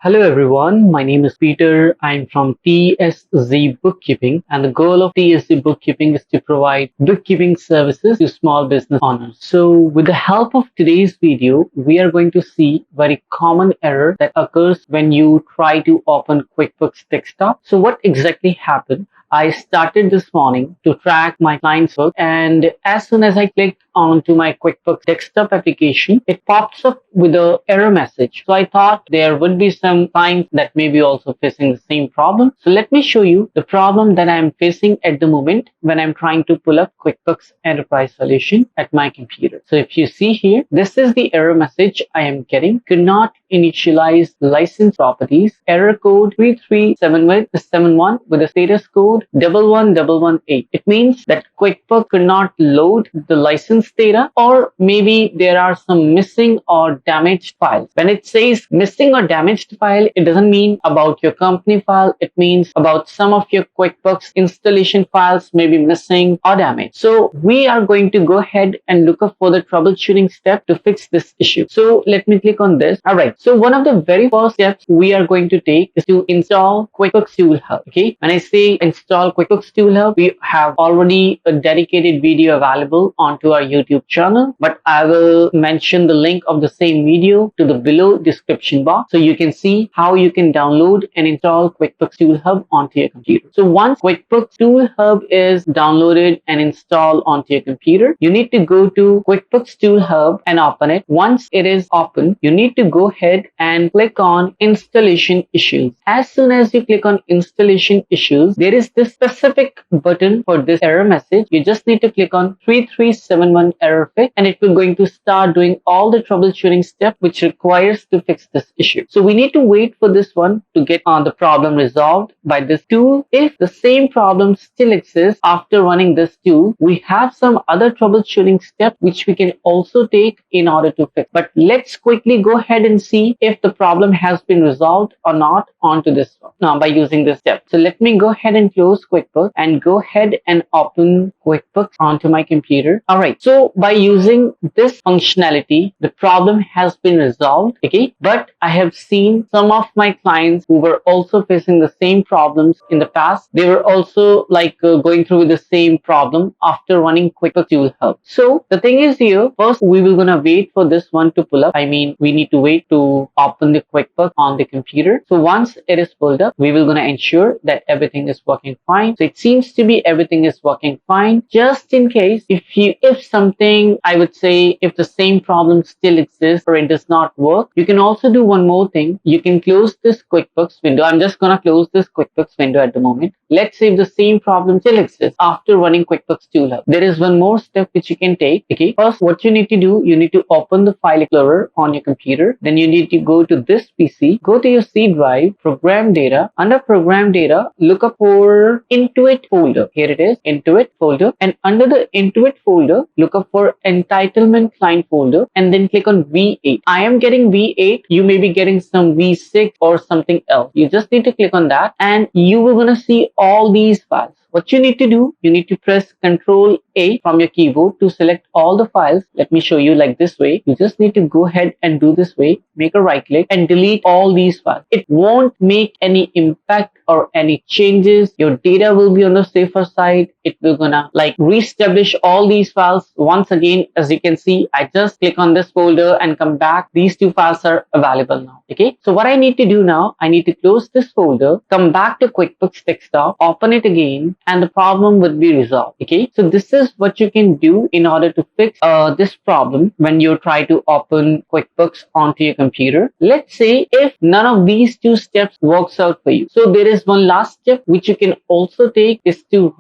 Hello everyone, my name is Peter. I'm from TSZ Bookkeeping, and the goal of TSZ Bookkeeping is to provide bookkeeping services to small business owners. So with the help of today's video, we are going to see very common error that occurs when you try to open QuickBooks Desktop. So what exactly happened? I started this morning to track my client's work, and as soon as I clicked onto my QuickBooks Desktop application, it pops up with an error message. So I thought there would be some clients that may be also facing the same problem. So let me show you the problem that I'm facing at the moment when I'm trying to pull up QuickBooks Enterprise Solution at my computer. So if you see here, this is the error message I am getting. Could not initialize license properties. Error code 3371 with a status code 11118. It means that QuickBooks could not load the license data, or maybe there are some missing or damaged files. When it says missing or damaged file, it doesn't mean about your company file. It means about some of your QuickBooks installation files may be missing or damaged. So we are going to go ahead and look up for the troubleshooting step to fix this issue. So let me click on this. All right. So one of the very first steps we are going to take is to install QuickBooks Tool Hub. Okay. When I say install QuickBooks Tool Hub, we have already a dedicated video available onto our YouTube channel, but I will mention the link of the same video to the below description box so you can see how you can download and install QuickBooks Tool Hub onto your computer. So once QuickBooks Tool Hub is downloaded and installed onto your computer, you need to go to QuickBooks Tool Hub and open it. Once it is open, you need to go ahead and click on installation issues. As soon as you click on installation issues, there is this specific button for this error message. You just need to click on 3371 error fix, and it will going to start doing all the troubleshooting steps which requires to fix this issue. So we need to wait for this one to get the problem resolved by this tool. If the same problem still exists after running this tool, we have some other troubleshooting steps which we can also take in order to fix. But let's quickly go ahead and see if the problem has been resolved or not onto this one now by using this step. So let me go ahead and close QuickBooks and go ahead and open QuickBooks onto my computer. All right. So by using this functionality, the problem has been resolved. Okay. But I have seen some of my clients who were also facing the same problems in the past. They were also going through the same problem after running QuickBooks Tool Hub. So the thing is here, first we will gonna wait for this one to pull up. I mean, we need to wait to open the QuickBooks on the computer. So once it is pulled up, we will gonna ensure that everything is working fine. So it seems to be everything is working fine. Just in case if something, I would say, if the same problem still exists or it does not work, you can also do one more thing. You can close this QuickBooks window. I'm just gonna close this QuickBooks window at the moment. Let's say if the same problem still exists after running QuickBooks Tool Hub. There is one more step which you can take. Okay. First, what you need to do, you need to open the file explorer on your computer. Then you need to go to this PC, go to your C drive, program data. Under program data, look up for Intuit folder. Here it is, Intuit folder. And under the Intuit folder, look up for entitlement client folder and then click on V8. I am getting V8. You may be getting some V6 or something else. You just need to click on that and you will gonna see all these files. What you need to do, you need to press Ctrl A from your keyboard to select all the files. Let me show you like this way. You just need to go ahead and do this way. Make a right click and delete all these files. It won't make any impact or any changes. Your data will be on the safer side. It will gonna reestablish all these files. Once again, as you can see, I just click on this folder and come back. These two files are available now. Okay. So what I need to do now, I need to close this folder, come back to QuickBooks Desktop, open it again, and the problem would be resolved. Okay. So this is what you can do in order to fix this problem when you try to open QuickBooks onto your computer. Let's say if none of these two steps works out for you. So there is one last step which you can also take is to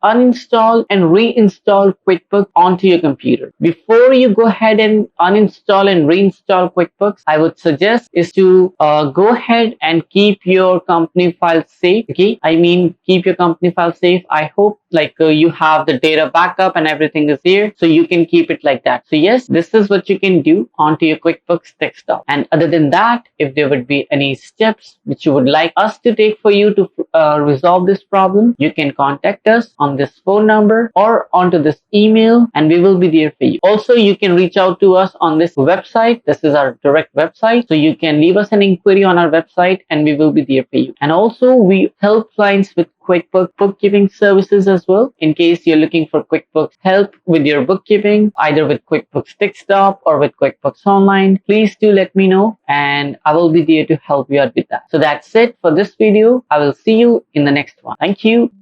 uninstall and reinstall QuickBooks onto your computer. Before you go ahead and uninstall and reinstall QuickBooks, I would suggest is to go ahead and keep your company files safe. Okay. I mean, keep your company file safe. I hope you have the data backup and everything is there, so you can keep it like that. So yes, this is what you can do onto your QuickBooks Desktop. And other than that, if there would be any steps which you would like us to take for you to resolve this problem, you can contact us on this phone number or onto this email, and we will be there for you. Also, you can reach out to us on this website. This is our direct website, so you can leave us an inquiry on our website and we will be there for you. And also, we help clients with QuickBooks bookkeeping services as well. In case you're looking for QuickBooks help with your bookkeeping, either with QuickBooks Desktop or with QuickBooks Online, please do let me know and I will be there to help you out with that. So that's it for this video. I will see you in the next one. Thank you.